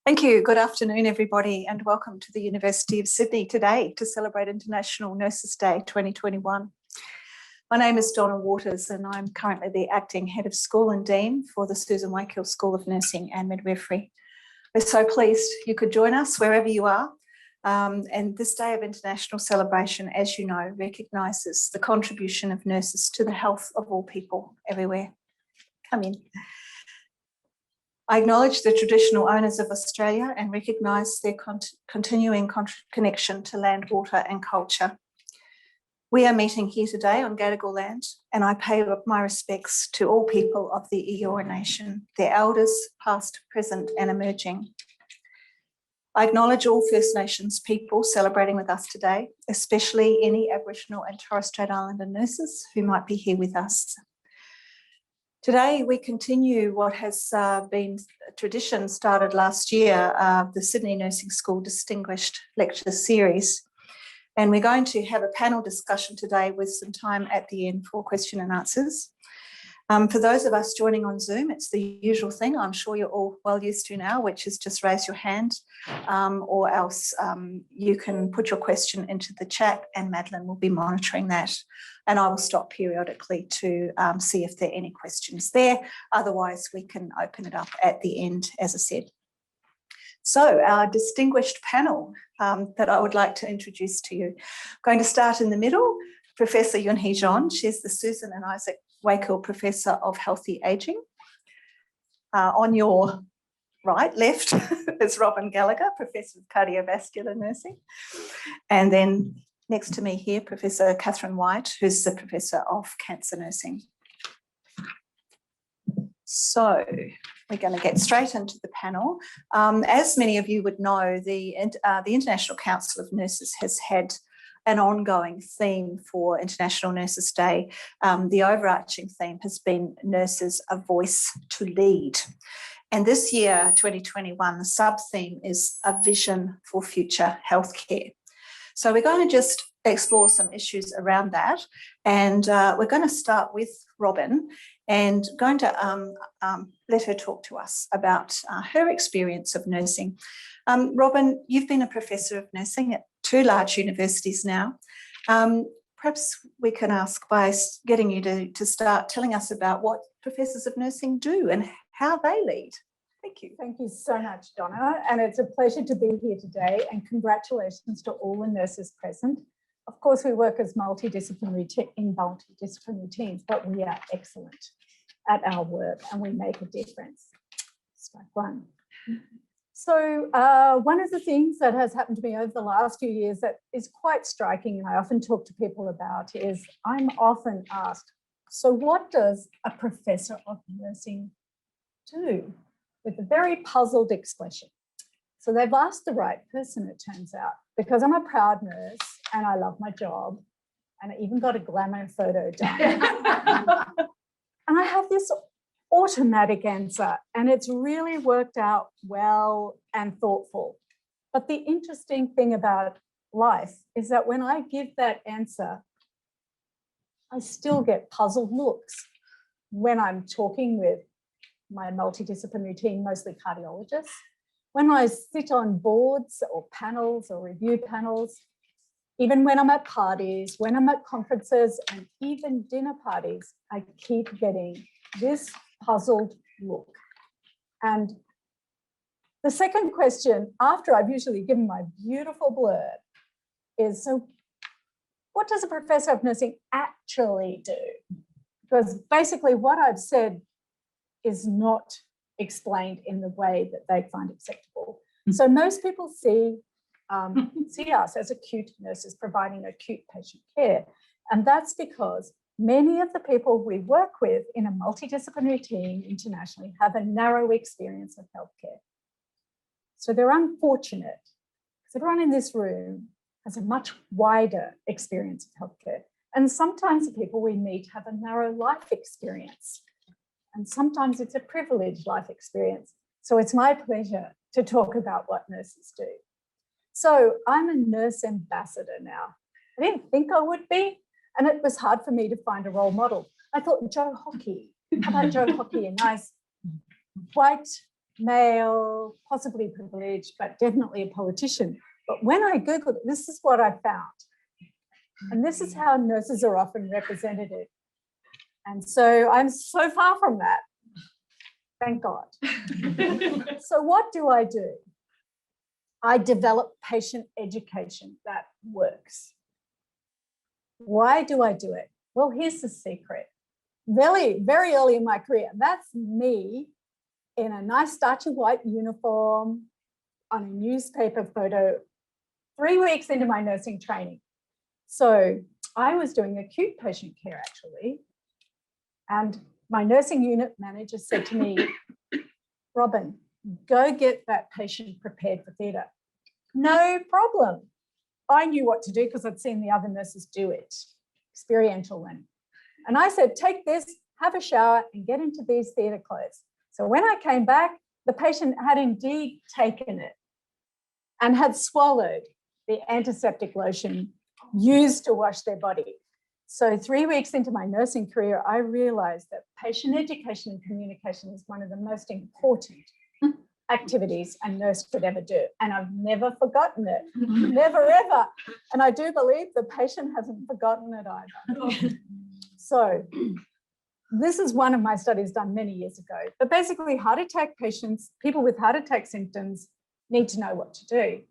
Thank you. Good afternoon, everybody, and welcome to the University of Sydney today to celebrate International Nurses Day 2021. My name is Donna and I'm currently the Acting Head of School and Dean for the Susan Wakil School of Nursing and Midwifery. We're so pleased you could join us wherever you are. And this day of international celebration, as you know, recognises the contribution of nurses to the health of all people everywhere. Come in. I acknowledge the traditional owners of Australia and recognise their continuing connection to land, water and culture. We are meeting here today on Gadigal land, and I pay my respects to all people of the Eora Nation, their elders, past, present and emerging. I acknowledge all First Nations people celebrating with us today, especially any Aboriginal and Torres Strait Islander nurses who might be here with us. Today, we continue what has been a tradition started last year, the Sydney Nursing School Distinguished Lecture Series. And we're going to have a panel discussion today with some time at the end for question and answers. For those of us joining on Zoom, it's the usual thing I'm sure you're all well used to now, which is just raise your hand or else you can put your question into the chat and Madeline will be monitoring that. And I will stop periodically to see if there are any questions there. Otherwise, we can open it up at the end, as I said. So our distinguished panel that I would like to introduce to you. I'm going to start in the middle, Professor Yunhee John. She's the Susan and Isaac Wakil Professor of Healthy Ageing. On your left, is Robin Gallagher, Professor of Cardiovascular Nursing. And then next to me here, Professor Catherine White, who's the Professor of Cancer Nursing. So we're going to get straight into the panel. As many of you would know, the International Council of Nurses has had an ongoing theme for International Nurses Day. The overarching theme has been Nurses, a Voice to Lead. And this year, 2021, the sub-theme is A Vision for Future Healthcare. So we're going to just explore some issues around that. And we're going to start with Robin and going to let her talk to us about her experience of nursing. Robin, you've been a professor of nursing at 2 large universities now. Perhaps we can ask by getting you to start telling us about what professors of nursing do and how they lead. Thank you. Thank you so much, Donna. And it's a pleasure to be here today, and congratulations to all the nurses present. Of course, we work as multidisciplinary teams, but we are excellent at our work and we make a difference. Strike one. So one of the things that has happened to me over the last few years that is quite striking, and I often talk to people about, is I'm often asked, so what does a professor of nursing do? With a very puzzled expression. So they've asked the right person, it turns out, because I'm a proud nurse and I love my job and I even got a glamour photo done. And I have this automatic answer and it's really worked out well and thoughtful. But the interesting thing about life is that when I give that answer, I still get puzzled looks when I'm talking with my multidisciplinary team, mostly cardiologists. When I sit on boards or panels or review panels, even when I'm at parties, when I'm at conferences and even dinner parties, I keep getting this puzzled look. And the second question, after I've usually given my beautiful blurb, is, so what does a professor of nursing actually do? Because basically what I've said is not explained in the way that they find acceptable. So most people see us as acute nurses providing acute patient care. And that's because many of the people we work with in a multidisciplinary team internationally have a narrow experience of healthcare. So they're unfortunate because everyone in this room has a much wider experience of healthcare. And sometimes the people we meet have a narrow life experience. And sometimes it's a privileged life experience. So it's my pleasure to talk about what nurses do. So I'm a nurse ambassador now. I didn't think I would be, and it was hard for me to find a role model. I thought Joe Hockey, how about Joe Hockey, a nice white male, possibly privileged, but definitely a politician. But when I Googled it, this is what I found. And this is how nurses are often represented. And so I'm so far from that. Thank God. So what do? I develop patient education that works. Why do I do it? Well, here's the secret. Very, very early in my career, that's me in a nice starchy white uniform on a newspaper photo 3 weeks into my nursing training. So I was doing acute patient care actually. And my nursing unit manager said to me, Robin, go get that patient prepared for theatre. No problem. I knew what to do because I'd seen the other nurses do it, experiential learning. And I said, take this, have a shower and get into these theatre clothes. So when I came back, the patient had indeed taken it and had swallowed the antiseptic lotion used to wash their body. So 3 weeks into my nursing career, I realized that patient education and communication is one of the most important activities a nurse could ever do. And I've never forgotten it, never ever. And I do believe the patient hasn't forgotten it either. So this is one of my studies done many years ago. But basically heart attack patients, people with heart attack symptoms need to know what to do.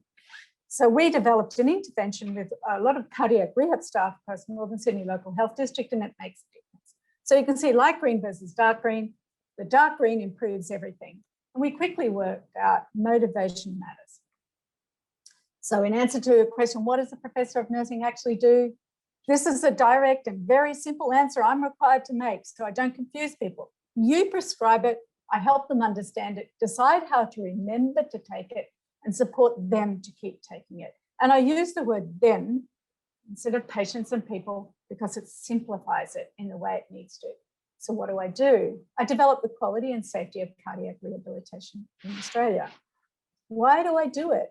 So we developed an intervention with a lot of cardiac rehab staff across Northern Sydney Local Health District, and it makes a difference. So you can see light green versus dark green. The dark green improves everything. And we quickly worked out motivation matters. So in answer to a question, what does the Professor of Nursing actually do? This is a direct and very simple answer I'm required to make so I don't confuse people. You prescribe it, I help them understand it, decide how to remember to take it, and support them to keep taking it. And I use the word them instead of patients and people because it simplifies it in the way it needs to. So what do? I develop the quality and safety of cardiac rehabilitation in Australia. Why do I do it?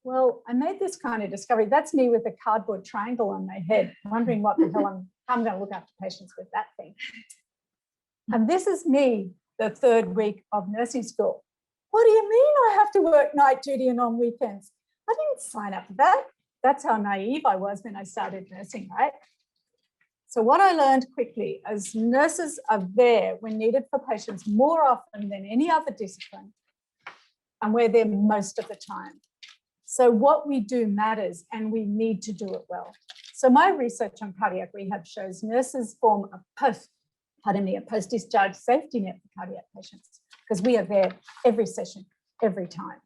Well, I made this kind of discovery. That's me with a cardboard triangle on my head, wondering what the hell I'm going to look after patients with that thing. And this is me the 3rd week of nursing school. What do you mean I have to work night duty and on weekends? I didn't sign up for that. That's how naive I was when I started nursing, right? So what I learned quickly is nurses are there when needed for patients more often than any other discipline, and we're there most of the time. So what we do matters and we need to do it well. So my research on cardiac rehab shows nurses form a post-discharge safety net for cardiac patients because we are there every session, every time,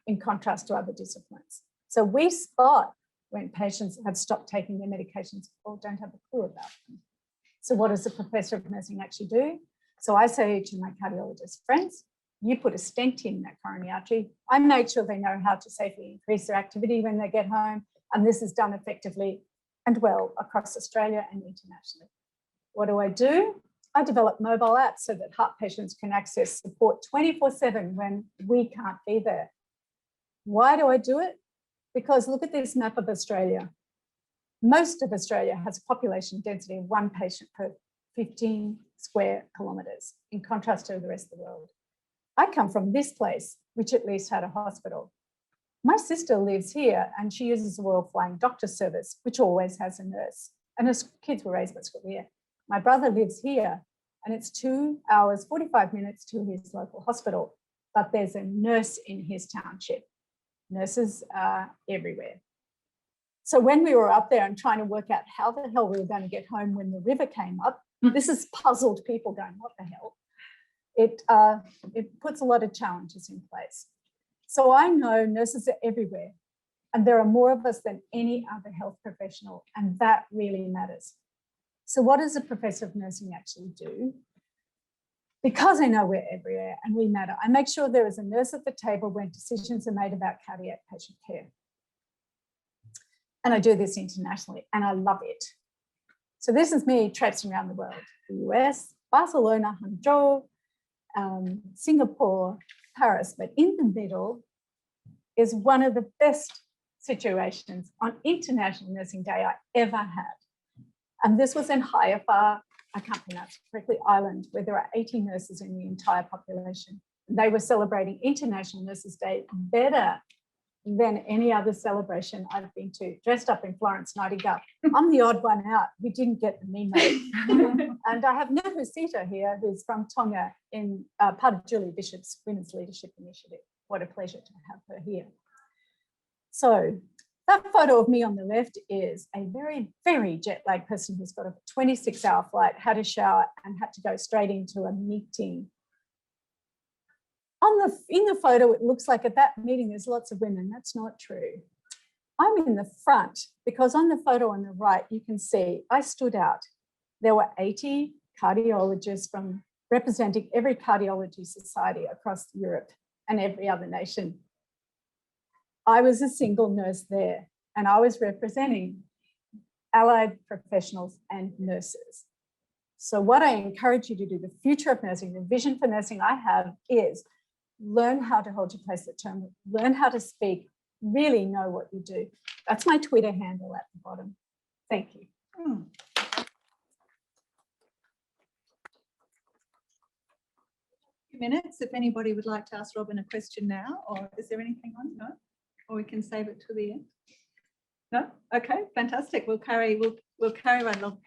in contrast to other disciplines. So we spot when patients have stopped taking their medications or don't have a clue about them. So what does the Professor of Nursing actually do? So I say to my cardiologist friends, you put a stent in that coronary artery. I make sure they know how to safely increase their activity when they get home. And this is done effectively and well across Australia and internationally. What do? I develop mobile apps so that heart patients can access support 24/7 when we can't be there. Why do I do it? Because look at this map of Australia. Most of Australia has a population density of 1 patient per 15 square kilometres, in contrast to the rest of the world. I come from this place, which at least had a hospital. My sister lives here and she uses the Royal Flying Doctor Service, which always has a nurse. And her kids were raised by school here. My brother lives here and it's 2 hours, 45 minutes to his local hospital, but there's a nurse in his township. Nurses are everywhere. So when we were up there and trying to work out how the hell we were going to get home when the river came up, this has puzzled people going, what the hell? It puts a lot of challenges in place. So I know nurses are everywhere and there are more of us than any other health professional, and that really matters. So what does a Professor of Nursing actually do? Because I know we're everywhere and we matter, I make sure there is a nurse at the table when decisions are made about cardiac patient care. And I do this internationally and I love it. So this is me traipsing around the world, the US, Barcelona, Hangzhou, Singapore, Paris, but in the middle is one of the best situations on International Nursing Day I ever had. And this was in Haifa, I can't pronounce it correctly, Ireland, where there are 80 nurses in the entire population. they were celebrating International Nurses Day better than any other celebration I've been to, dressed up in Florence Nightingale. I'm the odd one out who didn't get the memo. And I have Nehusita here, who's from Tonga, in part of Julie Bishop's Women's Leadership Initiative. What a pleasure to have her here. So that photo of me on the left is a very, very jet-lagged person who's got a 26-hour flight, had a shower and had to go straight into a meeting. In the photo, it looks like at that meeting, there's lots of women. That's not true. I'm in the front because on the photo on the right, you can see I stood out. There were 80 cardiologists from representing every cardiology society across Europe and every other nation. I was a single nurse there, and I was representing allied professionals and nurses. So what I encourage you to do, the future of nursing, the vision for nursing I have is learn how to hold your place at term, learn how to speak, really know what you do. That's my Twitter handle at the bottom. Thank you. Minutes, if anybody would like to ask Robin a question now, or is there anything on? No? Or we can save it to the end? No? Okay, fantastic. We'll carry right along.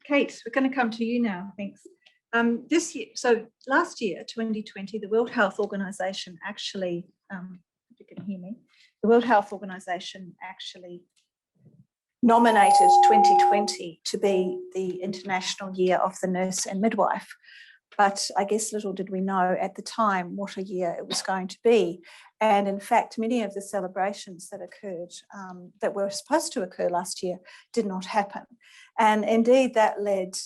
Kate, we're going to come to you now. Thanks. This year, so last year, 2020, the World Health Organization actually, if you can hear me, the World Health Organization actually nominated 2020 to be the International Year of the Nurse and Midwife. But I guess little did we know at the time what a year it was going to be. And in fact, many of the celebrations that occurred, that were supposed to occur last year, did not happen. And indeed, that led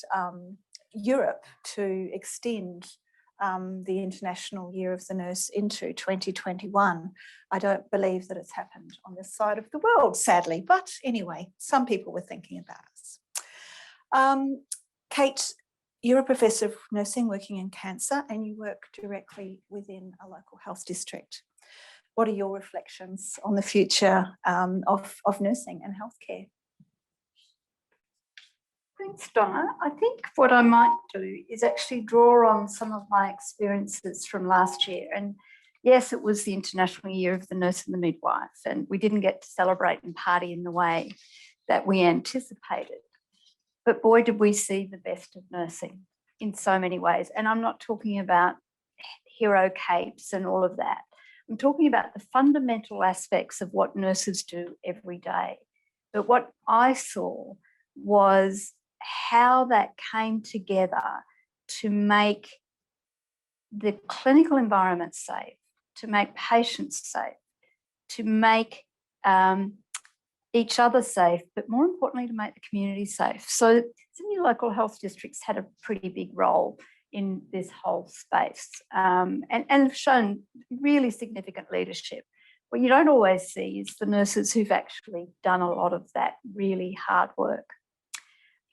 Europe to extend the International Year of the Nurse into 2021. I don't believe that it's happened on this side of the world, sadly. But anyway, some people were thinking about us. Kate, you're a professor of nursing working in cancer, and you work directly within a local health district. What are your reflections on the future of nursing and healthcare? Thanks, Donna. I think what I might do is actually draw on some of my experiences from last year. And yes, it was the International Year of the Nurse and the Midwife, and we didn't get to celebrate and party in the way that we anticipated. But boy, did we see the best of nursing in so many ways. And I'm not talking about hero capes and all of that. I'm talking about the fundamental aspects of what nurses do every day. But what I saw was how that came together to make the clinical environment safe, to make patients safe, to make each other safe, but more importantly, to make the community safe. So Sydney local health districts had a pretty big role in this whole space and have shown really significant leadership. What you don't always see is the nurses who've actually done a lot of that really hard work.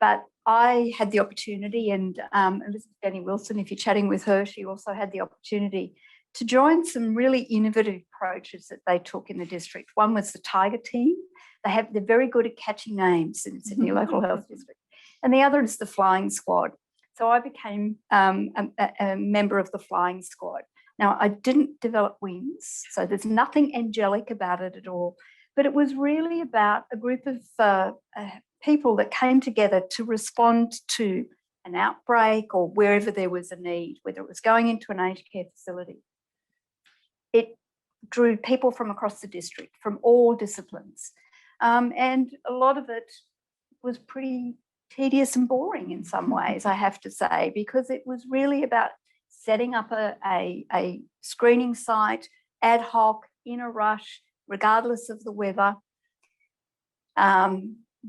But I had the opportunity, and Elizabeth Danny Wilson, if you're chatting with her, she also had the opportunity to join some really innovative approaches that they took in the district. One was the Tiger Team. They're very good at catching names in Sydney Local Health District. And the other is the Flying Squad. So I became a member of the Flying Squad. Now, I didn't develop wings, so there's nothing angelic about it at all. But it was really about a group of people that came together to respond to an outbreak or wherever there was a need, whether it was going into an aged care facility. It drew people from across the district, from all disciplines. And a lot of it was pretty tedious and boring in some ways, I have to say, because it was really about setting up a screening site, ad hoc, in a rush, regardless of the weather,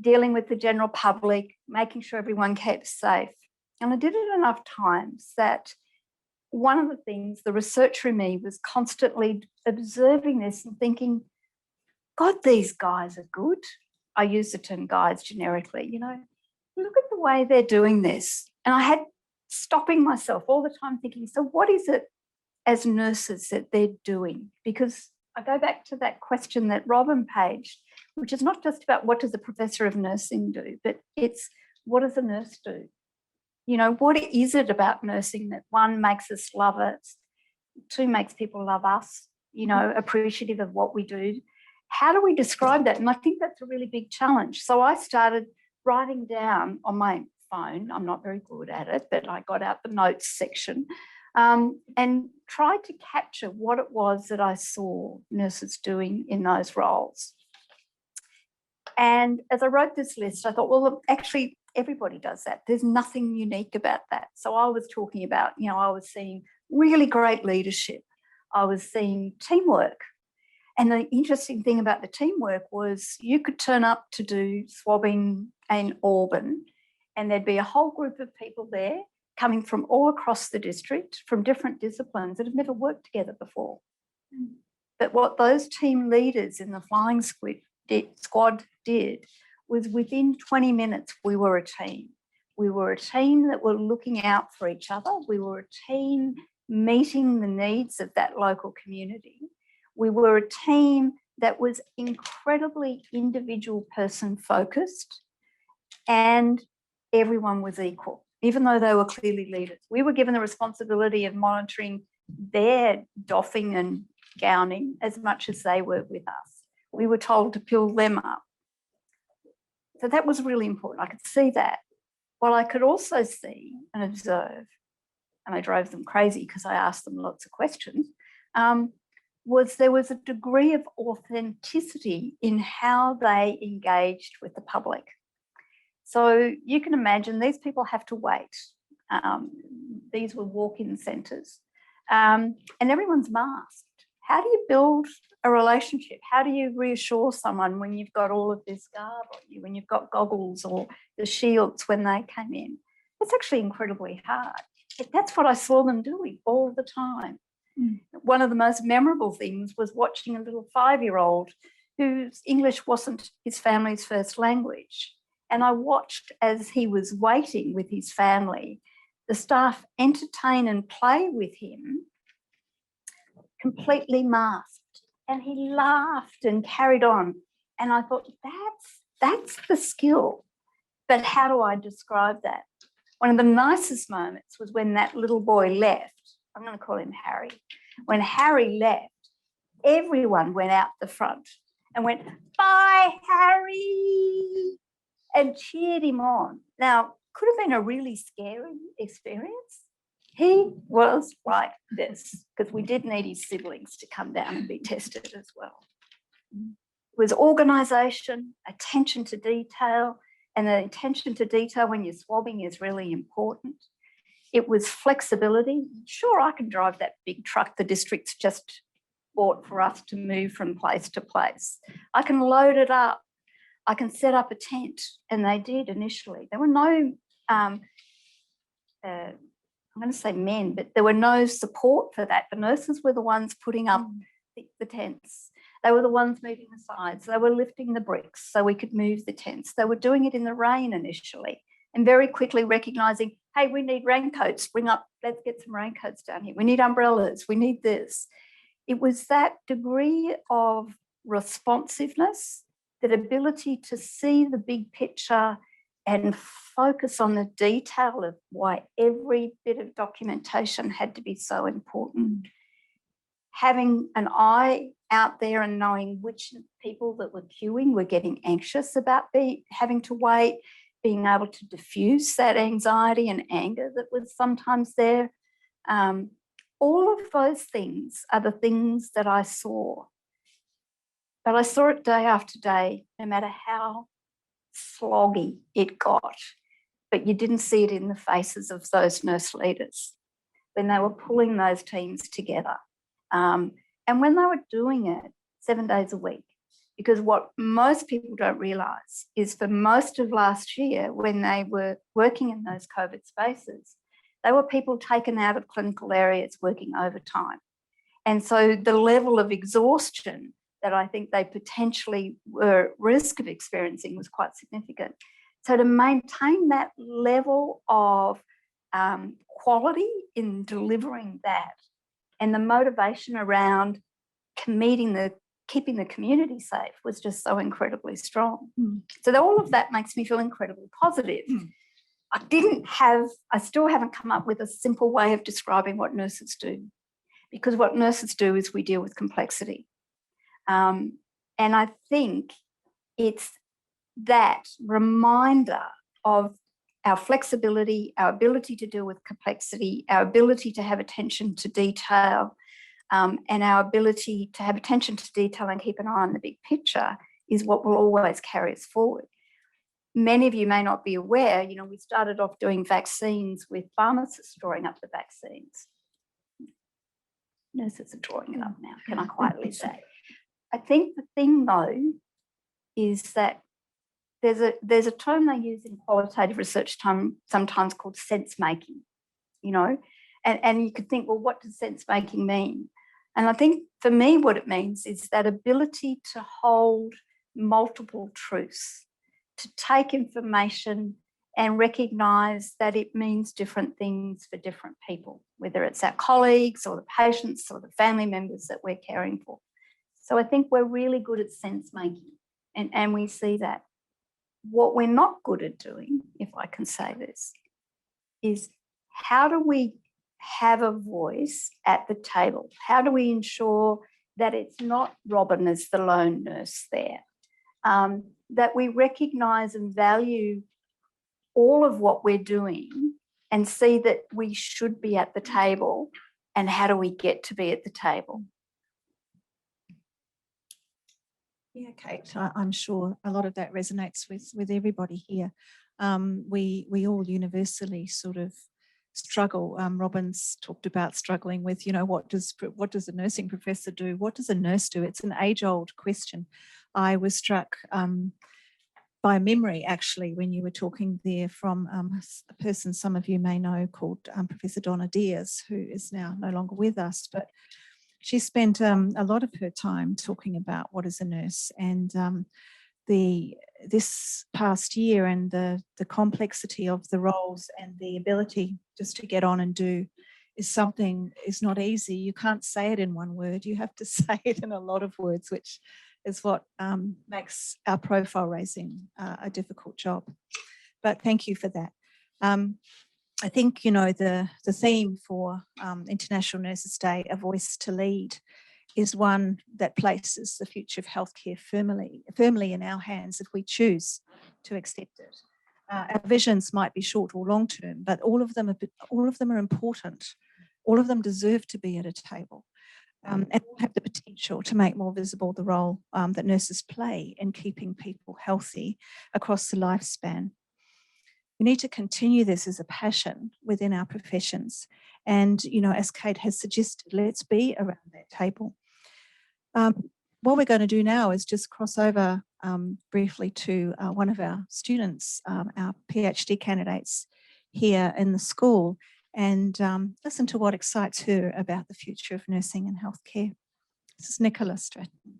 dealing with the general public, making sure everyone kept safe. And I did it enough times that one of the things, the researcher in me was constantly observing this and thinking, God, these guys are good. I use the term guys generically, you know, look at the way they're doing this. And I had stopping myself all the time thinking, so what is it as nurses that they're doing? Because I go back to that question that Robin paged, which is not just about what does a professor of nursing do, but it's what does a nurse do? You know, what is it about nursing that one makes us love it Two, makes people love us, you know, appreciative of what we do. How do we describe that? And I think that's a really big challenge. So I started writing down on my phone. I'm not very good at it, but I got out the notes section and tried to capture what it was that I saw nurses doing in those roles. And as I wrote this list, I thought, well, actually, everybody does that. There's nothing unique about that. So I was talking about, you know, I was seeing really great leadership. I was seeing teamwork. And the interesting thing about the teamwork was you could turn up to do swabbing in Auburn, and there'd be a whole group of people there coming from all across the district, from different disciplines that have never worked together before. But what those team leaders in the flying squad did was within 20 minutes, we were a team. We were a team that were looking out for each other. We were a team meeting the needs of that local community. We were a team that was incredibly individual person focused, and everyone was equal, even though they were clearly leaders. We were given the responsibility of monitoring their doffing and gowning as much as they were with us. We were told to pull them up. So that was really important. I could see that. What I could also see and observe, and I drove them crazy because I asked them lots of questions, was there was a degree of authenticity in how they engaged with the public. So you can imagine these people have to wait. These were walk-in centres, and everyone's masked. How do you build a relationship? How do you reassure someone when you've got all of this garb on you, when you've got goggles or the shields when they came in? It's actually incredibly hard. That's what I saw them doing all the time. One of the most memorable things was watching a little 5-year-old whose English wasn't his family's first language. And I watched as he was waiting with his family, the staff entertain and play with him completely masked. And he laughed and carried on. And I thought, that's the skill. But how do I describe that? One of the nicest moments was when that little boy left. I'm going to call him Harry. When Harry left, everyone went out the front and went, "Bye, Harry," and cheered him on. Now, could have been a really scary experience. He was like this because we did need his siblings to come down and be tested as well. It was organisation, attention to detail, and the attention to detail when you're swabbing is really important. It was flexibility. Sure, I can drive that big truck the district's just bought for us to move from place to place. I can load it up. I can set up a tent, and they did initially. There were no, I'm going to say men, but there were no support for that. The nurses were the ones putting up the tents. They were the ones moving the sides. They were lifting the bricks so we could move the tents. They were doing it in the rain initially and very quickly recognising, hey, we need raincoats, let's get some raincoats down here. We need umbrellas, we need this. It was that degree of responsiveness, that ability to see the big picture and focus on the detail of why every bit of documentation had to be so important. Having an eye out there and knowing which people that were queuing were getting anxious about having to wait, being able to diffuse that anxiety and anger that was sometimes there. All of those things are the things that I saw. But I saw it day after day, no matter how sloggy it got. But you didn't see it in the faces of those nurse leaders when they were pulling those teams together. And when they were doing it 7 days a week. Because what most people don't realise is for most of last year, when they were working in those COVID spaces, they were people taken out of clinical areas working overtime. And so the level of exhaustion that I think they potentially were at risk of experiencing was quite significant. So to maintain that level of quality in delivering that and the motivation around keeping the community safe was just so incredibly strong. So all of that makes me feel incredibly positive. I still haven't come up with a simple way of describing what nurses do, because what nurses do is we deal with complexity. And I think it's that reminder of our flexibility, our ability to deal with complexity, our ability to have attention to detail, and our ability to have attention to detail and keep an eye on the big picture is what will always carry us forward. Many of you may not be aware, we started off doing vaccines with pharmacists drawing up the vaccines. Nurses are drawing it up now, can I quietly say. I think the thing, though, is that there's a term they use in qualitative research sometimes called sense making, and you could think, well, what does sense making mean? And I think for me, what it means is that ability to hold multiple truths, to take information and recognise that it means different things for different people, whether it's our colleagues or the patients or the family members that we're caring for. So I think we're really good at sense making, and we see that. What we're not good at doing, if I can say this, is how do we have a voice at the table? How do we ensure that it's not Robin as the lone nurse there? That we recognise and value all of what we're doing and see that we should be at the table, and how do we get to be at the table? Yeah, Kate, I'm sure a lot of that resonates with everybody here. We all universally sort of struggle. Robin's talked about struggling with, what does a nursing professor do? What does a nurse do? It's an age-old question. I was struck by memory, actually, when you were talking there, from a person some of you may know called Professor Donna, who is now no longer with us, but she spent a lot of her time talking about what is a nurse, and this past year and the complexity of the roles and the ability just to get on and do is not easy. You can't say it in one word. You have to say it in a lot of words, which is what makes our profile raising a difficult job. But thank you for that. I think, the theme for International Nurses Day, A Voice to Lead, is one that places the future of healthcare firmly in our hands if we choose to accept it. Our visions might be short or long term, but all of them are important. All of them deserve to be at a table, and have the potential to make more visible the role that nurses play in keeping people healthy across the lifespan. We need to continue this as a passion within our professions. And, as Kate has suggested, let's be around that table. What we're going to do now is just cross over briefly to one of our students, our PhD candidates here in the school, and listen to what excites her about the future of nursing and healthcare. This is Nicola Stratton.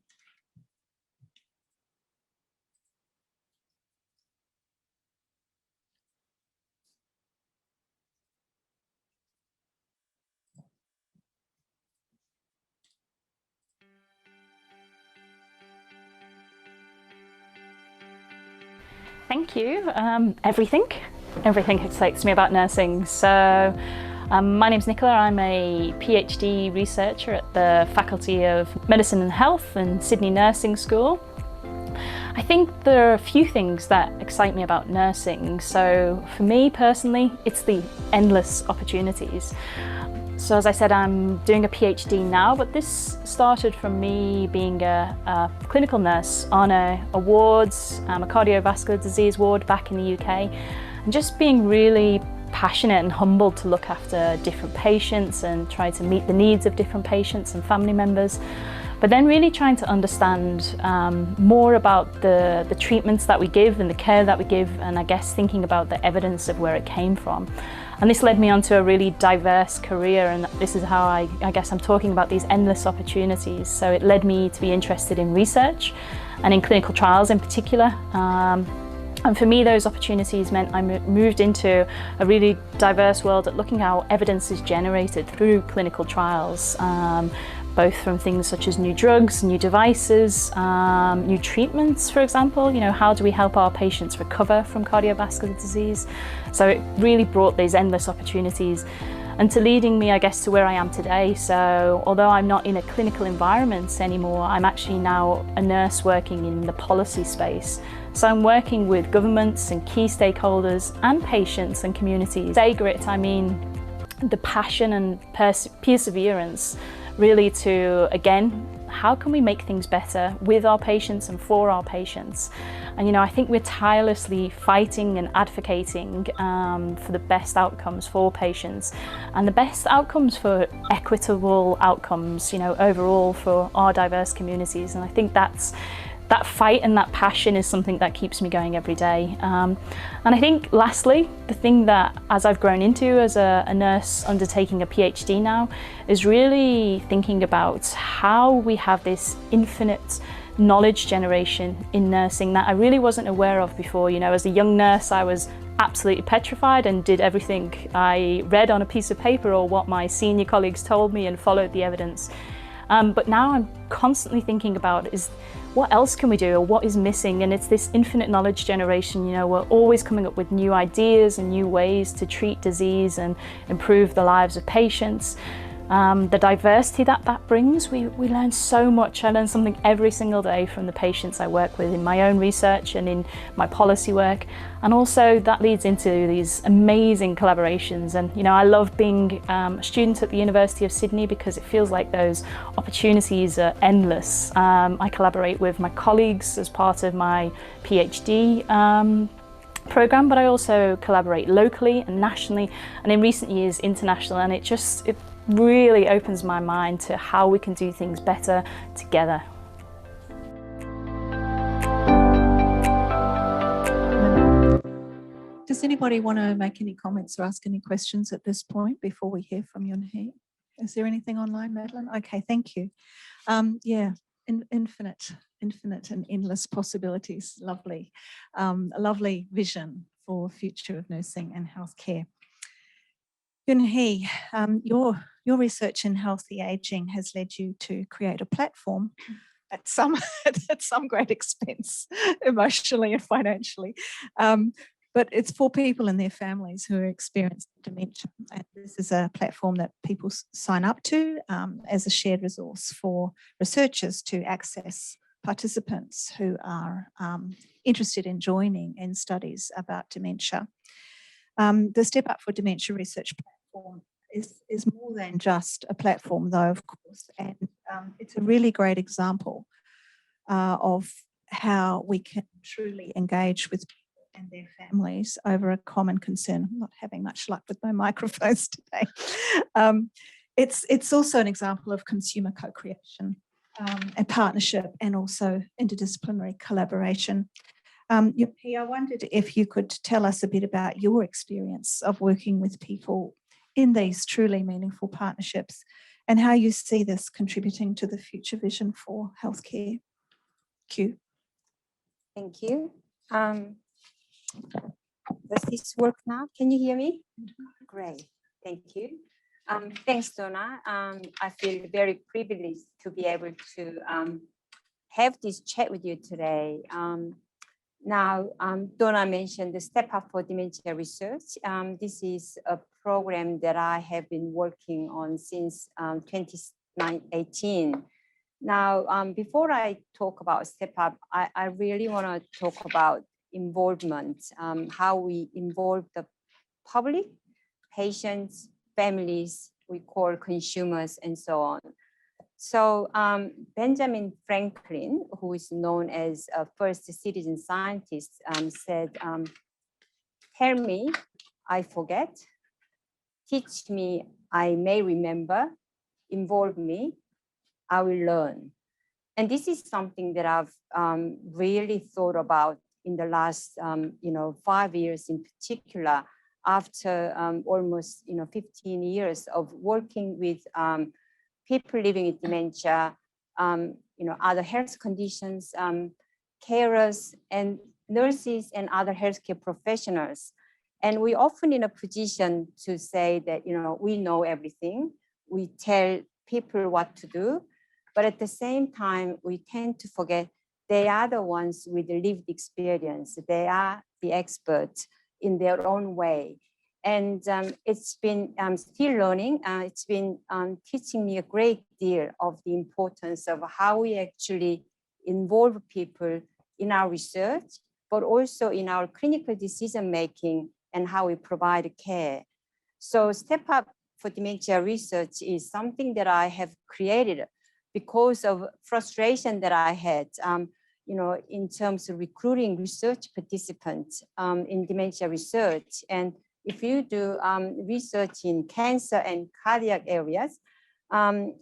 Thank you. Everything excites me about nursing. So my name's Nicola. I'm a PhD researcher at the Faculty of Medicine and Health in Sydney Nursing School. I think there are a few things that excite me about nursing. So for me personally, it's the endless opportunities. So as I said, I'm doing a PhD now, but this started from me being a clinical nurse on a wards, a cardiovascular disease ward back in the UK, and just being really passionate and humbled to look after different patients and try to meet the needs of different patients and family members. But then really trying to understand more about the treatments that we give and the care that we give, and I guess thinking about the evidence of where it came from. And this led me onto a really diverse career, and this is how I guess I'm talking about these endless opportunities. So it led me to be interested in research and in clinical trials in particular. And for me, those opportunities meant I moved into a really diverse world at looking how evidence is generated through clinical trials, both from things such as new drugs, new devices, new treatments, for example. How do we help our patients recover from cardiovascular disease? So it really brought these endless opportunities. and to leading me, I guess, to where I am today. So although I'm not in a clinical environment anymore, I'm actually now a nurse working in the policy space. So I'm working with governments and key stakeholders and patients and communities. Say grit, I mean the passion and perseverance really to, again, how can we make things better with our patients and for our patients? And I think we're tirelessly fighting and advocating for the best outcomes for patients and the best outcomes for equitable outcomes, overall for our diverse communities. And I think that fight and that passion is something that keeps me going every day. And I think lastly, the thing that as I've grown into as a nurse undertaking a PhD now is really thinking about how we have this infinite knowledge generation in nursing that I really wasn't aware of before. As a young nurse, I was absolutely petrified and did everything I read on a piece of paper or what my senior colleagues told me and followed the evidence. But now I'm constantly thinking about is what else can we do or what is missing? And it's this infinite knowledge generation. We're always coming up with new ideas and new ways to treat disease and improve the lives of patients. The diversity that brings, we learn so much. I learn something every single day from the patients I work with in my own research and in my policy work. And also that leads into these amazing collaborations. And I love being a student at the University of Sydney because it feels like those opportunities are endless. I collaborate with my colleagues as part of my PhD program, but I also collaborate locally and nationally, and in recent years international, and it really opens my mind to how we can do things better together. Does anybody want to make any comments or ask any questions at this point before we hear from Yunhee? Is there anything online, Madeline? Okay, thank you. Infinite and endless possibilities. Lovely. A lovely vision for future of nursing and healthcare. Yunhee, your research in healthy ageing has led you to create a platform at some great expense, emotionally and financially. But it's for people and their families who are experiencing dementia. And this is a platform that people sign up to as a shared resource for researchers to access participants who are interested in joining in studies about dementia. The Step Up for Dementia Research platform is more than just a platform, though, of course, and it's a really great example of how we can truly engage with people and their families over a common concern. I'm not having much luck with my microphones today. It's also an example of consumer co-creation and partnership, and also interdisciplinary collaboration. Yunhee, I wondered if you could tell us a bit about your experience of working with people in these truly meaningful partnerships and how you see this contributing to the future vision for healthcare. Q. Thank you. Does this work now? Can you hear me? Great, thank you. Thanks, Donna. I feel very privileged to be able to have this chat with you today. Now, Donna mentioned the Step Up for Dementia Research. This is a program that I have been working on since 2018. Now, before I talk about Step Up, I really want to talk about involvement, how we involve the public, patients, families, we call consumers, and so on. So Benjamin Franklin, who is known as a first citizen scientist, said, tell me, I forget. Teach me, I may remember. Involve me, I will learn. And this is something that I've really thought about in the last 5 years in particular, after almost 15 years of working with people living with dementia, other health conditions, carers and nurses and other healthcare professionals. And we're often in a position to say that, we know everything. We tell people what to do, but at the same time, we tend to forget they are the ones with the lived experience. They are the experts in their own way. And it's been still learning. It's been teaching me a great deal of the importance of how we actually involve people in our research, but also in our clinical decision making and how we provide care. So Step Up for Dementia Research is something that I have created because of frustration that I had, in terms of recruiting research participants in dementia research. And if you do research in cancer and cardiac areas, and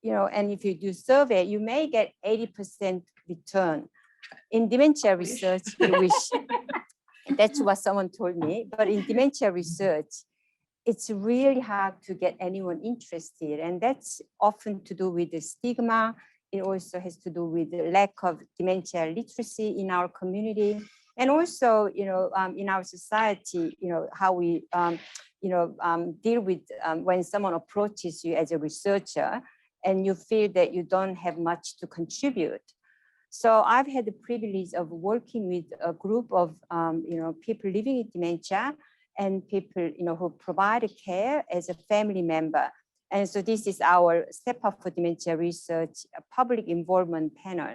if you do survey, you may get 80% return. In dementia research, we wish. That's what someone told me. But in dementia research, it's really hard to get anyone interested. And that's often to do with the stigma. It also has to do with the lack of dementia literacy in our community. And also, in our society, how we, deal with when someone approaches you as a researcher and you feel that you don't have much to contribute. So I've had the privilege of working with a group of, people living with dementia and people, who provide care as a family member. And so this is our Step Up for Dementia Research public involvement panel.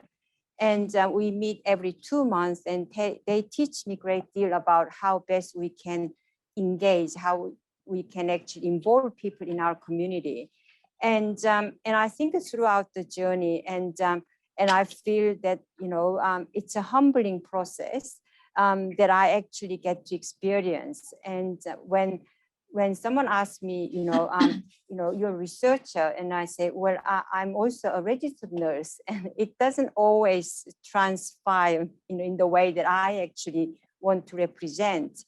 And we meet every 2 months, and they teach me a great deal about how best we can engage, how we can actually involve people in our community. And I think throughout the journey, and I feel that, it's a humbling process that I actually get to experience. And when someone asks me, you're a researcher, and I say, well, I'm also a registered nurse, and it doesn't always transpire, in the way that I actually want to represent.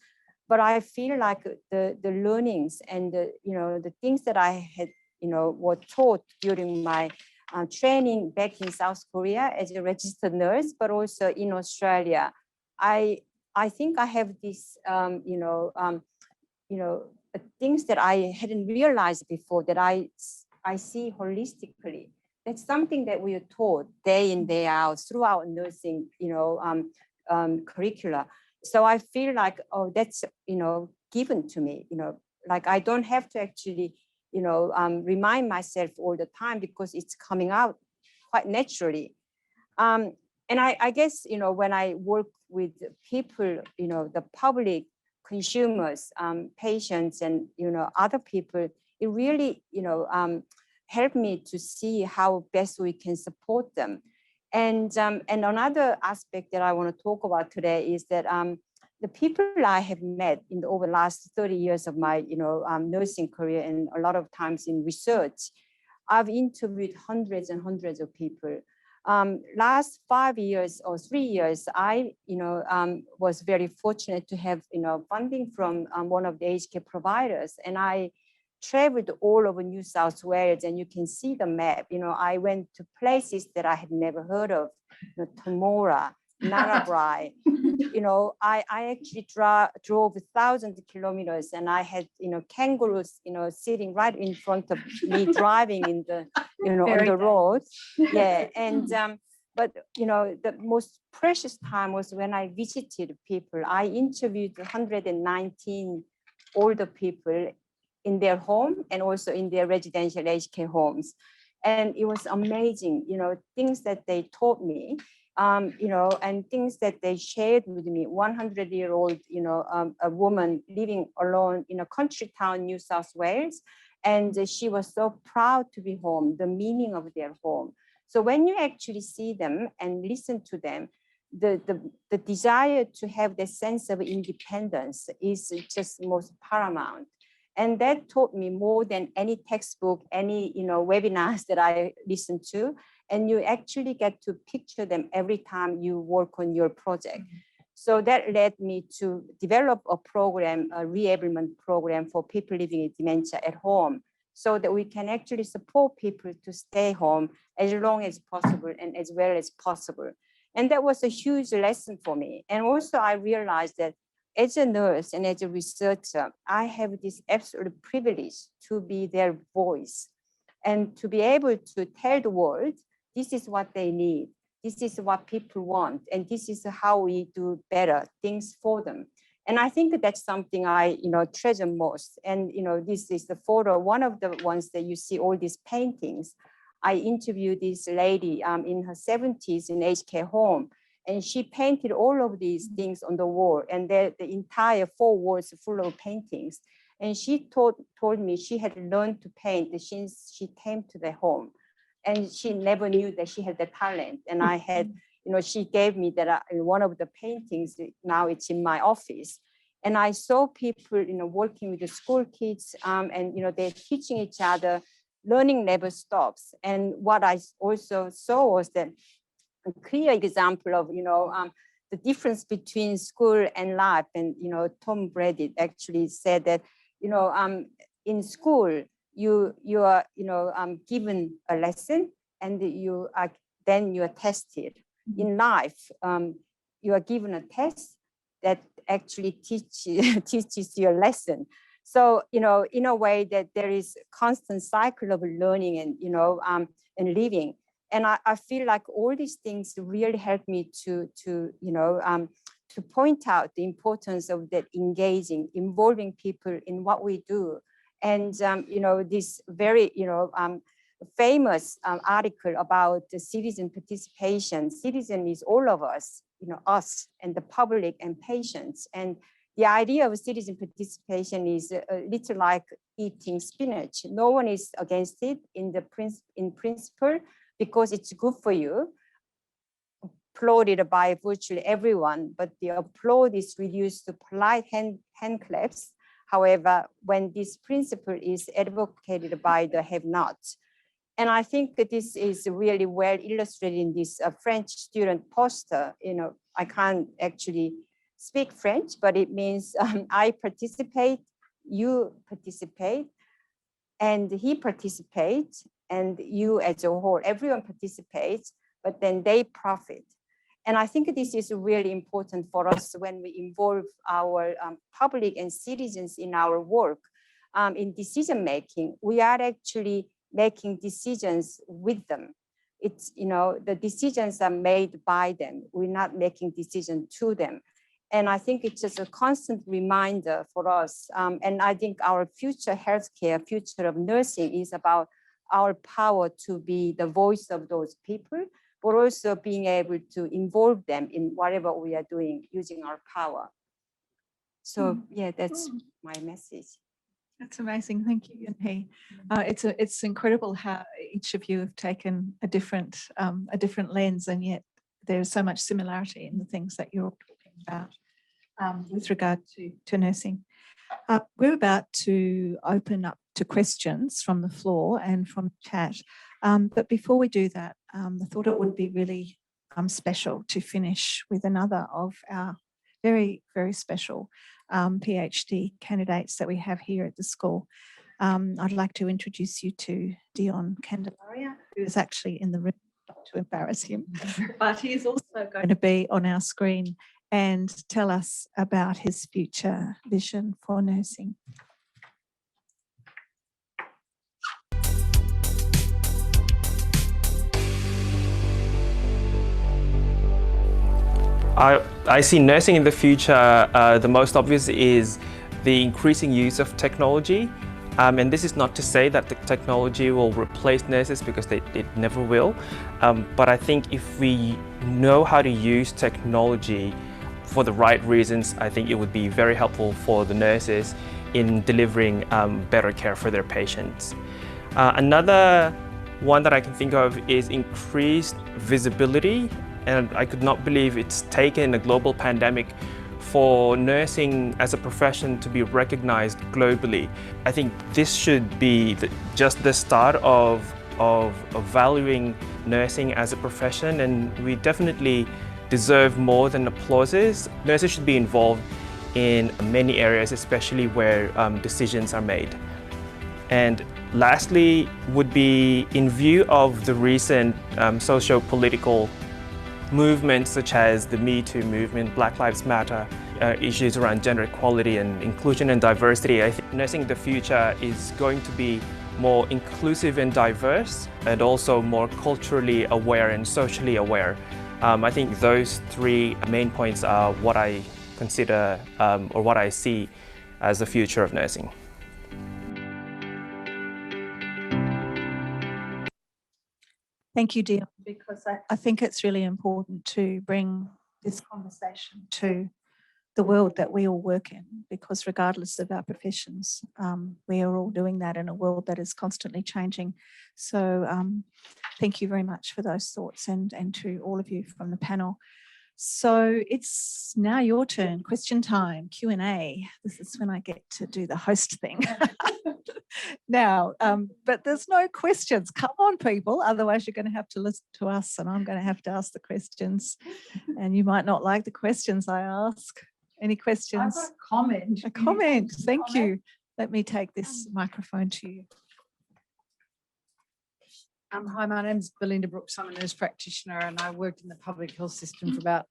But I feel like the learnings and the things that I had, were taught during my training back in South Korea as a registered nurse, but also in Australia, I think I have this, things that I hadn't realized before that I see holistically. That's something that we are taught day in, day out throughout nursing, curricula. So I feel like, oh, that's, given to me, like I don't have to actually, remind myself all the time because it's coming out quite naturally. And I guess, when I work with people, the public, consumers, patients, and other people, it really helped me to see how best we can support them. And another aspect that I want to talk about today is that the people I have met over the last 30 years of my nursing career, and a lot of times in research, I've interviewed hundreds and hundreds of people. Last 5 years or 3 years, I was very fortunate to have funding from one of the aged care providers, and I traveled all over New South Wales, and you can see the map. I went to places that I had never heard of, Temora, Narrabri. I actually drove 1,000 kilometers, and I had kangaroos sitting right in front of me driving in the on the road. Yeah, and but the most precious time was when I visited people. I interviewed 119 older people in their home and also in their residential aged care homes, and it was amazing. Things that they taught me. And things that they shared with me. 100-year-old, a woman living alone in a country town, New South Wales, and she was so proud to be home, the meaning of their home. So when you actually see them and listen to them, the desire to have the sense of independence is just most paramount. And that taught me more than any textbook, any webinars that I listened to. And you actually get to picture them every time you work on your project. So that led me to develop a program, a reablement program for people living with dementia at home, so that we can actually support people to stay home as long as possible and as well as possible. And that was a huge lesson for me. And also I realized that as a nurse and as a researcher, I have this absolute privilege to be their voice and to be able to tell the world, this is what they need. This is what people want. And this is how we do better things for them. And I think that's something I, treasure most. And, this is the photo, one of the ones that you see all these paintings. I interviewed this lady in her 70s in aged care home, and she painted all of these things on the wall, and the entire 4 walls full of paintings. And she told me she had learned to paint since she came to the home, and she never knew that she had the talent. And I had, she gave me that one of the paintings. Now it's in my office, and I saw people, working with the school kids, and they're teaching each other. Learning never stops. And what I also saw was that a clear example of, the difference between school and life. And, Tom Brady actually said that, in school, you are, given a lesson, and then you are tested. In life, you are given a test that actually teaches you a lesson. So, in a way that there is a constant cycle of learning and living. And I feel like all these things really help me to point out the importance of that involving people in what we do. And, this very, famous article about the citizen participation. Citizen is all of us, us and the public and patients. And the idea of citizen participation is a little like eating spinach. No one is against it in principle, because it's good for you, applauded by virtually everyone, but the applaud is reduced to polite hand claps. However, when this principle is advocated by the have-nots. And I think that this is really well illustrated in this French student poster. I can't actually speak French, but it means I participate, you participate, and he participates, and you as a whole, everyone participates, but then they profit. And I think this is really important for us when we involve our public and citizens in our work, in decision making. We are actually making decisions with them. It's, the decisions are made by them. We're not making decisions to them. And I think it's just a constant reminder for us. And I think our future healthcare, future of nursing is about our power to be the voice of those people, but also being able to involve them in whatever we are doing using our power. So yeah, that's my message. That's amazing. Thank you, Yunhee. It's incredible how each of you have taken a different lens, and yet there's so much similarity in the things that you're talking about with regard to nursing. We're about to open up to questions from the floor and from chat. But before we do that, I thought it would be really special to finish with another of our very, very special PhD candidates that we have here at the school. I'd like to introduce you to Dion Candelaria, who is actually in the room, not to embarrass him, but he is also going to be on our screen and tell us about his future vision for nursing. I see nursing in the future, the most obvious is the increasing use of technology. And this is not to say that the technology will replace nurses, because it never will. But I think if we know how to use technology for the right reasons, I think it would be very helpful for the nurses in delivering better care for their patients. Another one that I can think of is increased visibility. And I could not believe it's taken a global pandemic for nursing as a profession to be recognized globally. I think this should be just the start of valuing nursing as a profession, and we definitely deserve more than applauses. Nurses should be involved in many areas, especially where decisions are made. And lastly would be, in view of the recent socio-political movements such as the Me Too movement, Black Lives Matter, issues around gender equality and inclusion and diversity, I think nursing in the future is going to be more inclusive and diverse, and also more culturally aware and socially aware. I think those three main points are what I consider or what I see as the future of nursing. Thank you, Dion, because I think it's really important to bring this conversation to the world that we all work in, because regardless of our professions, we are all doing that in a world that is constantly changing. So thank you very much for those thoughts, and to all of you from the panel. So it's now your turn, question time, Q&A. This is when I get to do the host thing. Now, but there's no questions. Come on, people. Otherwise, you're going to have to listen to us, and I'm going to have to ask the questions. And you might not like the questions I ask. Any questions? I've got a comment. A comment. Thank you. Let me take this microphone to you. Hi, my name's Belinda Brooks. I'm a nurse practitioner, and I worked in the public health system for about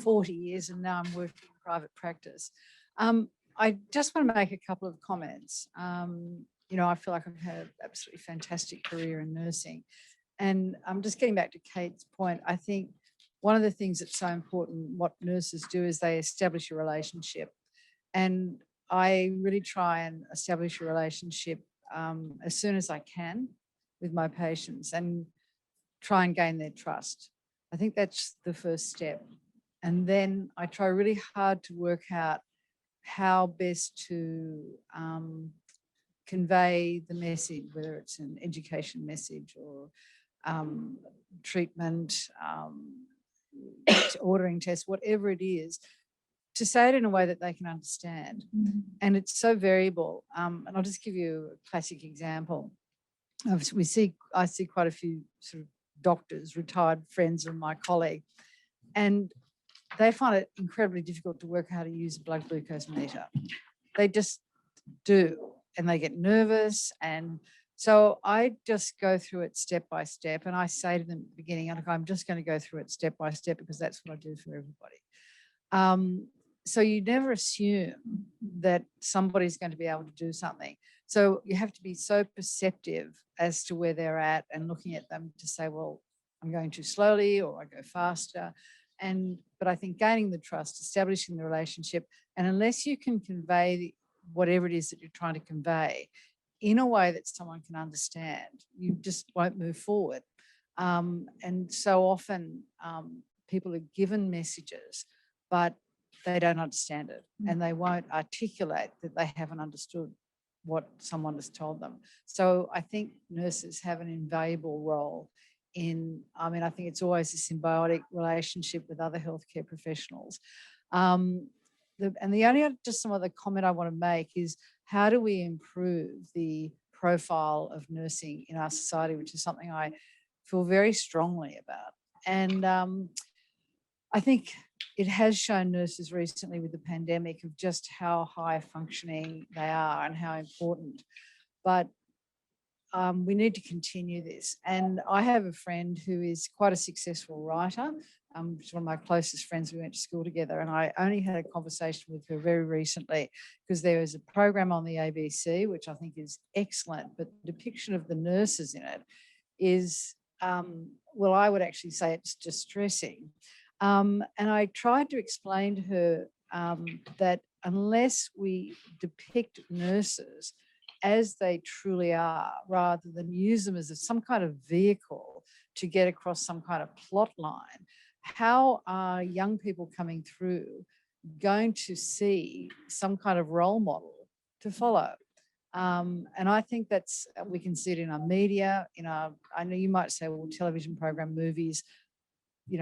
40 years, and now I'm working in private practice. I just want to make a couple of comments. You know, I feel like I've had an absolutely fantastic career in nursing, and I'm just getting back to Kate's point. I think one of the things that's so important, what nurses do, is they establish a relationship, and I really try and establish a relationship as soon as I can with my patients and try and gain their trust. I think that's the first step. And then I try really hard to work out how best to convey the message, whether it's an education message or treatment, ordering tests, whatever it is, to say it in a way that they can understand. And it's so variable. And I'll just give you a classic example. I see quite a few sort of doctors, retired friends of my colleague, and they find it incredibly difficult to work out how to use a blood glucose meter. They just do, and they get nervous. And so I just go through it step by step, and I say to them at the beginning, I'm just going to go through it step by step because that's what I do for everybody. So you never assume that somebody's going to be able to do something. So you have to be so perceptive as to where they're at and looking at them to say, well, I'm going too slowly or I go faster. But I think gaining the trust, establishing the relationship, and unless you can convey whatever it is that you're trying to convey in a way that someone can understand, you just won't move forward. And so often people are given messages, but they don't understand it, and they won't articulate that they haven't understood what someone has told them. So I think nurses have an invaluable role in, I think it's always a symbiotic relationship with other healthcare professionals. And the only just some other comment I want to make is, how do we improve the profile of nursing in our society, which is something I feel very strongly about. And I think it has shown nurses recently with the pandemic of just how high functioning they are and how important. But we need to continue this. And I have a friend who is quite a successful writer. She's one of my closest friends. We went to school together, and I only had a conversation with her very recently because there is a program on the ABC, which I think is excellent, but the depiction of the nurses in it is, well, I would actually say it's distressing. And I tried to explain to her that unless we depict nurses as they truly are, rather than use them as some kind of vehicle to get across some kind of plot line, how are young people coming through going to see some kind of role model to follow? And I think that's, we can see it in our media, I know you might say, well, television program, movies,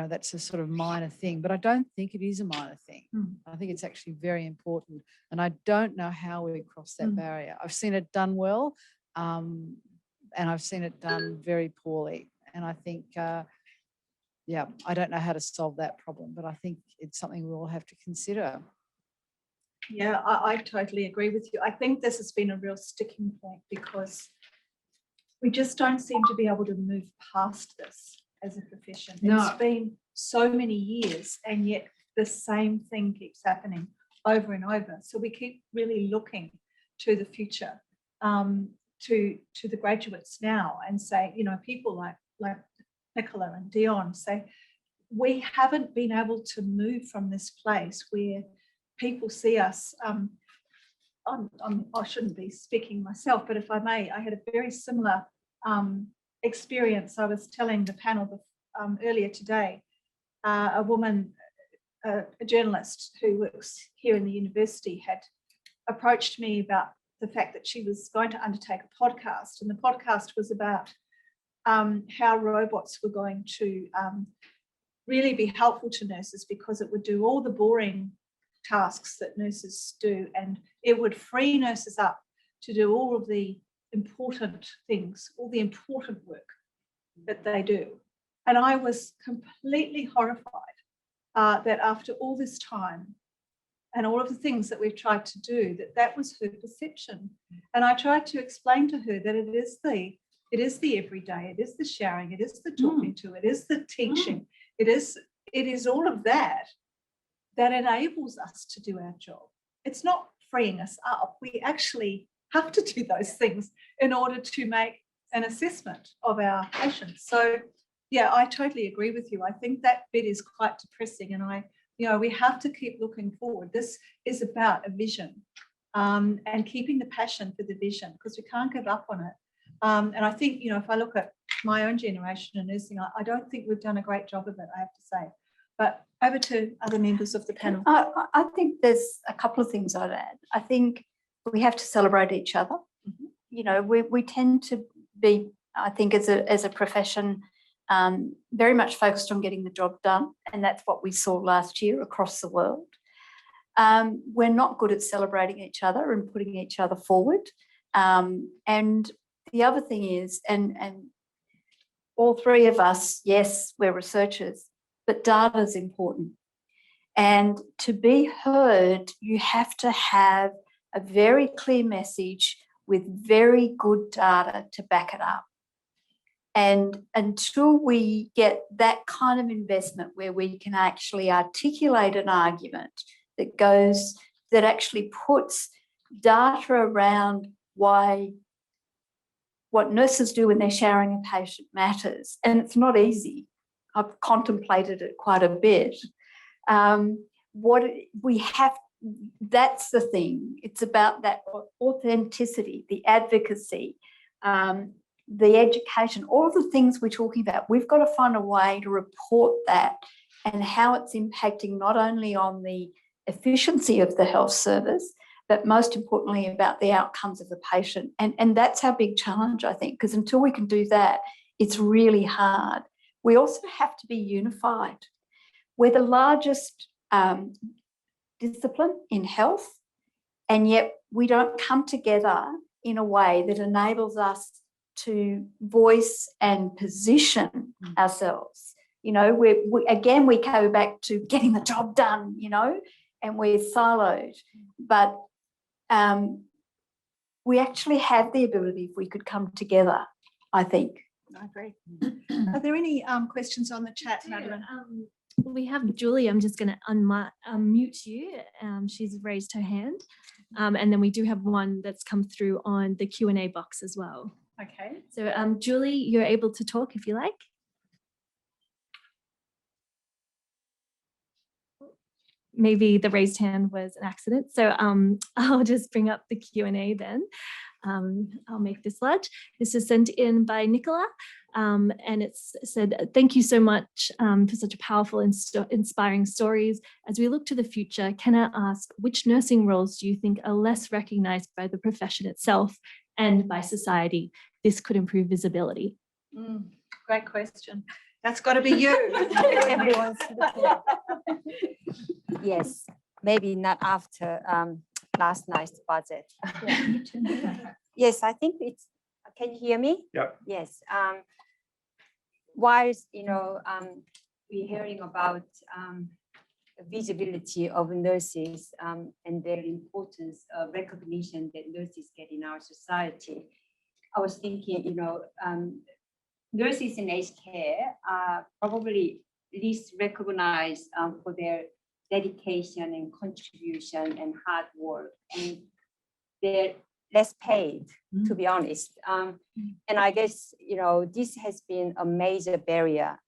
that's a sort of minor thing, but I don't think it is a minor thing. I think it's actually very important. And I don't know how we cross that barrier. I've seen it done well, and I've seen it done very poorly. And I think, I don't know how to solve that problem, but I think it's something we all have to consider. Yeah, I totally agree with you. I think this has been a real sticking point because we just don't seem to be able to move past this as a profession. No. It's been so many years, and yet the same thing keeps happening over and over. So we keep really looking to the future, to the graduates now, and say, people like Nicola and Dion say, we haven't been able to move from this place where people see us. I shouldn't be speaking myself, but if I may, I had a very similar experience. I was telling the panel earlier today, a woman, a journalist who works here in the university, had approached me about the fact that she was going to undertake a podcast, and the podcast was about how robots were going to really be helpful to nurses, because it would do all the boring tasks that nurses do, and it would free nurses up to do all of the important things, all the important work that they do. And I was completely horrified that after all this time and all of the things that we've tried to do, that was her perception. And I tried to explain to her that it is the everyday, it is the showering, it is the talking to, it is the teaching, it is all of that enables us to do our job. It's not freeing us up. We actually have to do those things in order to make an assessment of our patients. So yeah, I totally agree with you. I think that bit is quite depressing, and we have to keep looking forward. This is about a vision and keeping the passion for the vision, because we can't give up on it. And I think, if I look at my own generation in nursing, I don't think we've done a great job of it, I have to say. But over to other members of the panel. I think there's a couple of things I'd add. I think we have to celebrate each other. We tend to be, I think, as a profession, very much focused on getting the job done, and that's what we saw last year across the world. We're not good at celebrating each other and putting each other forward. And the other thing is, and all three of us, yes, we're researchers, but data is important. And to be heard, you have to have a very clear message with very good data to back it up. And until we get that kind of investment where we can actually articulate an argument that actually puts data around why what nurses do when they're showering a patient matters, and it's not easy. I've contemplated it quite a bit. That's the thing. It's about that authenticity, the advocacy, the education, all the things we're talking about. We've got to find a way to report that and how it's impacting not only on the efficiency of the health service, but most importantly about the outcomes of the patient. And that's our big challenge, I think, because until we can do that, it's really hard. We also have to be unified. We're the largest discipline in health, and yet we don't come together in a way that enables us to voice and position ourselves. We go back to getting the job done, and we're siloed. But we actually have the ability, if we could come together, I think. I agree. Are there any questions on the chat, Madeline? We have Julie. I'm just going to unmute you. She's raised her hand. And then we do have one that's come through on the Q&A box as well. Okay. So Julie, you're able to talk if you like. Maybe the raised hand was an accident. So I'll just bring up the Q&A then. I'll make this large. This is sent in by Nicola, and it's said, thank you so much for such a powerful and inspiring stories. As we look to the future, can I ask, which nursing roles do you think are less recognized by the profession itself and by society? This could improve visibility. Great question. That's got to be you. Everyone's yes, maybe not after last night's budget. Yes, I think it's. Can you hear me? Yeah. Yes. Whilst we're hearing about the visibility of nurses and their importance, recognition that nurses get in our society, I was thinking, nurses in aged care are probably least recognized for their dedication and contribution and hard work, and they're less paid, to be honest. And I guess, this has been a major barrier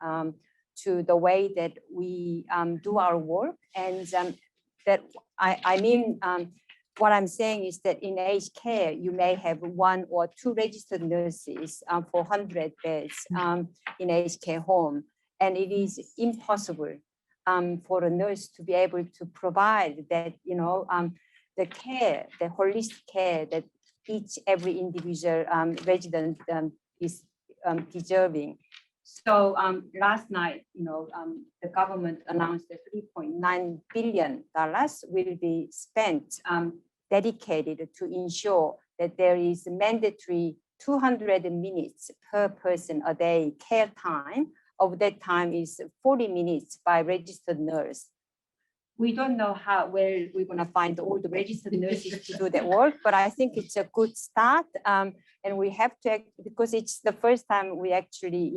to the way that we do our work, and that what I'm saying is that in aged care, you may have 1 or 2 registered nurses for 100 beds in aged care home. And it is impossible for a nurse to be able to provide that, the care, the holistic care that every individual resident is deserving. So last night, the government announced that $3.9 billion will be spent dedicated to ensure that there is mandatory 200 minutes per person a day care time. Of that time is 40 minutes by registered nurse. We don't know where we're going to find all the registered nurses to do that work, but I think it's a good start. And we have to act, because it's the first time we actually,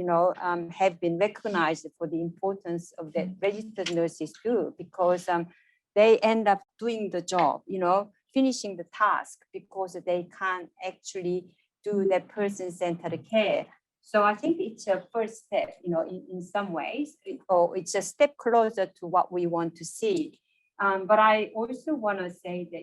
have been recognized for the importance of that registered nurses do, because they end up doing the job, finishing the task, because they can't actually do that person-centered care. So I think it's a first step, in some ways, or it's a step closer to what we want to see. But I also want to say that,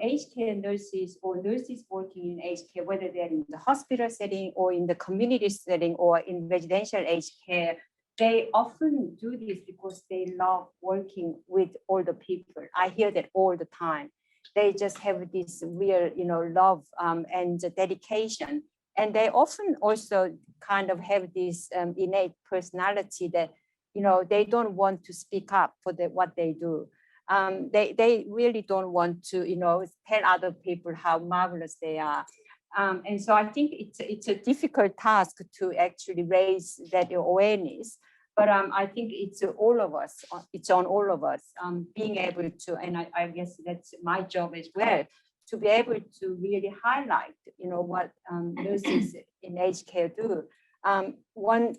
aged care nurses or nurses working in aged care, whether they're in the hospital setting or in the community setting or in residential aged care, they often do this because they love working with older people. I hear that all the time. They just have this real, love and dedication. And they often also kind of have this innate personality that, they don't want to speak up for what they do. They really don't want to, tell other people how marvelous they are. And so I think it's a difficult task to actually raise that awareness. But I think it's all of us. It's on all of us being able to, and I guess that's my job as well, to be able to really highlight, what nurses in aged care do. One,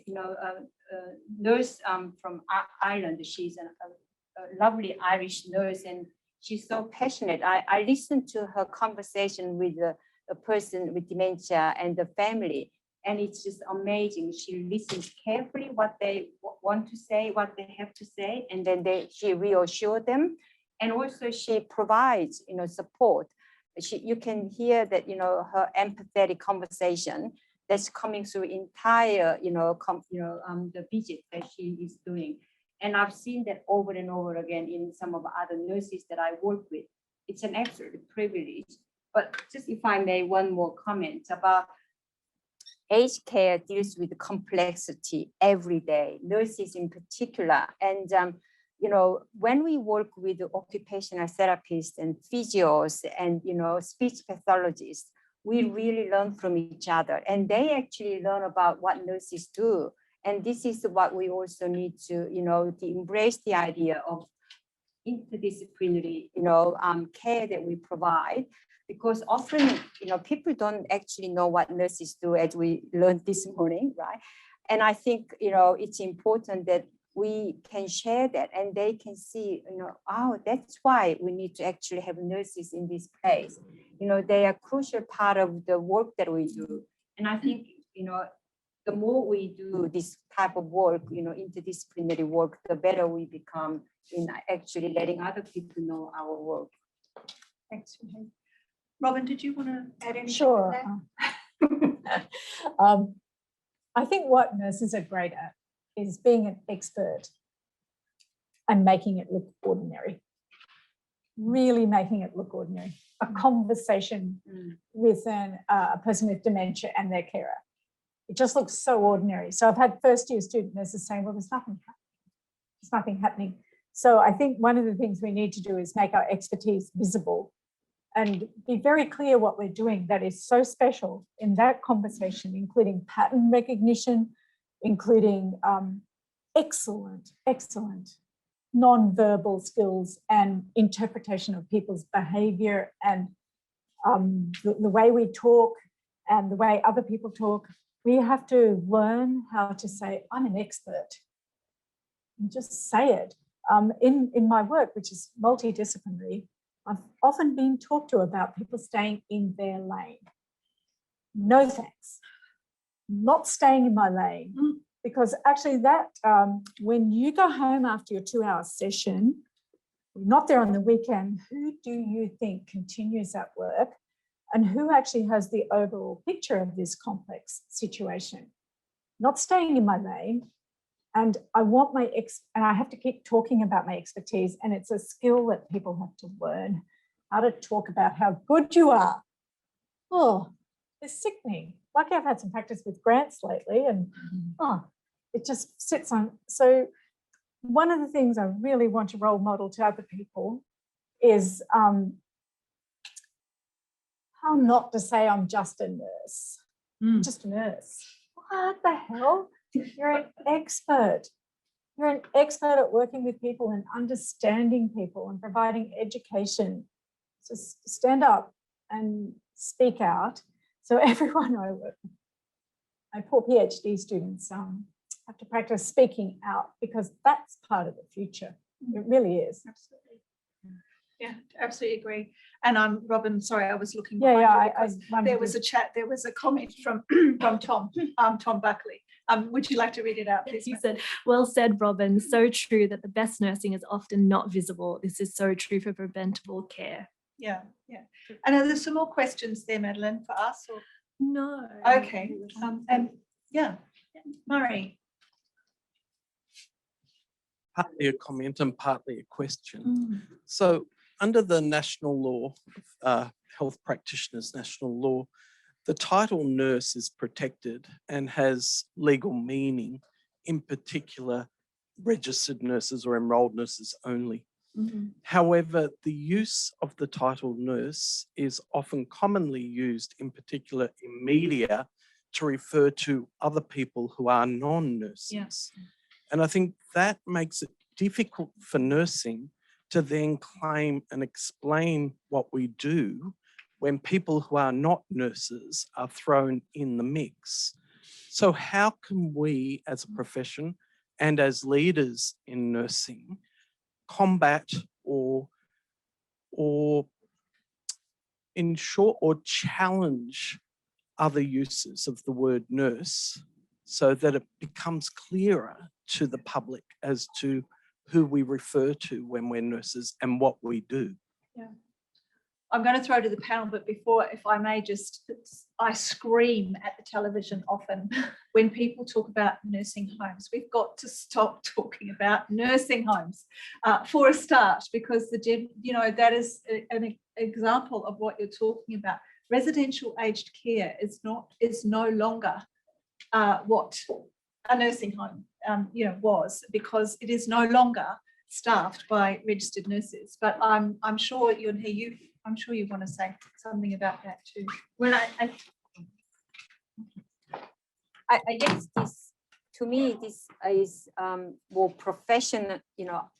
nurse from Ireland, she's a lovely Irish nurse, and she's so passionate. I listened to her conversation with a person with dementia and the family, and it's just amazing. She listens carefully what they want to say, what they have to say, and then she reassures them, and also she provides, support. You can hear that, her empathetic conversation that's coming through entire, the visit that she is doing. And I've seen that over and over again in some of the other nurses that I work with. It's an absolute privilege. But just if I may, one more comment about aged care deals with complexity every day, nurses in particular. And, when we work with occupational therapists and physios and, speech pathologists, we really learn from each other, and they actually learn about what nurses do. And this is what we also need to, to embrace the idea of interdisciplinary, care that we provide, because often, people don't actually know what nurses do, as we learned this morning, right? And I think, it's important that we can share that, and they can see, oh, that's why we need to actually have nurses in this place. They are a crucial part of the work that we do. And I think, the more we do this type of work, interdisciplinary work, the better we become in actually letting other people know our work. Thanks. Robin, did you want to add anything? Sure. I think what nurses are great at is being an expert and making it look ordinary. Really making it look ordinary. A conversation with a person with dementia and their carer. It just looks so ordinary. So I've had first-year student nurses saying, well, there's nothing happening. There's nothing happening. So I think one of the things we need to do is make our expertise visible and be very clear what we're doing that is so special in that conversation, including pattern recognition, including excellent non-verbal skills and interpretation of people's behavior and the way we talk and the way other people talk. We have to learn how to say, I'm an expert, and just say it. In my work, which is multidisciplinary, I've often been talked to about people staying in their lane. No thanks, not staying in my lane. Because actually that, when you go home after your 2-hour session, We're not there on the weekend. Who do you think continues that work? And who actually has the overall picture of this complex situation? Not staying in my lane. And I want and I have to keep talking about my expertise, and it's a skill that people have to learn, how to talk about how good you are. Oh, it's sickening. Lucky I've had some practice with grants lately, and it just sits on. So one of the things I really want to role model to other people is how not to say I'm just a nurse. I'm just a nurse. What the hell? You're an expert. You're an expert at working with people and understanding people and providing education. So stand up and speak out. So everyone I work with, my poor PhD students have to practice speaking out, because that's part of the future. It really is. Absolutely. Yeah, absolutely agree. And I'm Robin, sorry, I was looking Yeah, behind yeah. you because there was a chat, there was a comment from Tom Buckley. Would you like to read it out, please? He said, well said, Robin. So true that the best nursing is often not visible. This is so true for preventable care. Yeah, yeah. And are there some more questions there, Madeline, for us? Or? No. Okay. And yeah, Murray. Partly a comment and partly a question. So under the national law, health practitioners national law, the title nurse is protected and has legal meaning, in particular registered nurses or enrolled nurses only. However, the use of the title nurse is often commonly used, in particular in media, to refer to other people who are non-nurses. Yes. And I think that makes it difficult for nursing to then claim and explain what we do when people who are not nurses are thrown in the mix. So how can we as a profession and as leaders in nursing combat or ensure or challenge other uses of the word nurse so that it becomes clearer to the public as to who we refer to when we're nurses and what we do? Yeah. I'm going to throw to the panel, but before, if I may I scream at the television often when people talk about nursing homes. We've got to stop talking about nursing homes for a start, because that is an example of what you're talking about. Residential aged care is no longer what a nursing home was, because it is no longer staffed by registered nurses. But I'm sure I'm sure you want to say something about that too. Well, I guess this, to me, this is more professional,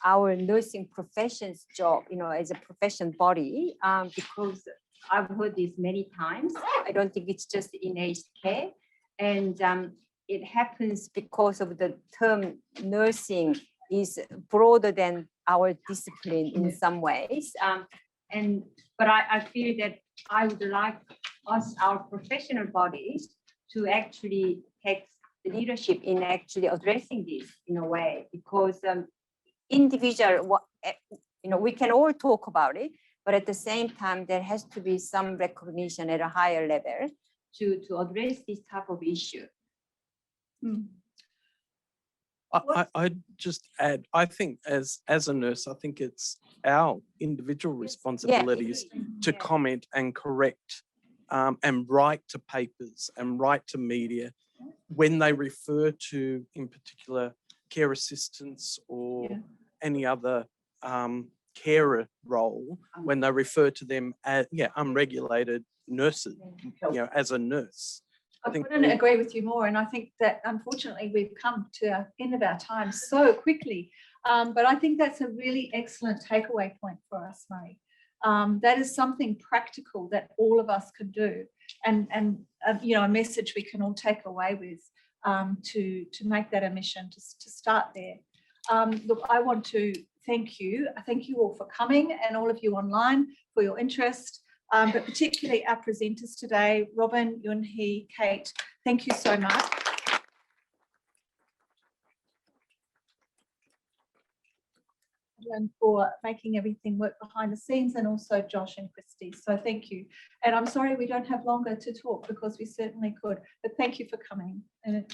our nursing profession's job, as a profession body, because I've heard this many times. I don't think it's just in aged care. And it happens because of the term nursing is broader than our discipline in some ways. But I feel that I would like us, our professional bodies, to actually take the leadership in actually addressing this in a way, because individual, we can all talk about it, but at the same time, there has to be some recognition at a higher level to address this type of issue. I'd just add, I think as a nurse, I think it's our individual responsibilities to comment and correct and write to papers and write to media when they refer to, in particular, care assistants or any other carer role, when they refer to them as unregulated nurses, as a nurse. I couldn't agree with you more, and I think that unfortunately we've come to the end of our time so quickly. But I think that's a really excellent takeaway point for us, Murray. That is something practical that all of us could do, and a message we can all take away with to make that a mission to start there. Look, I want to thank you. I thank you all for coming, and all of you online for your interest. But particularly our presenters today, Robin, Yunhee, Kate, thank you so much. and for making everything work behind the scenes, and also Josh and Christy. So thank you. And I'm sorry we don't have longer to talk because we certainly could, but thank you for coming. And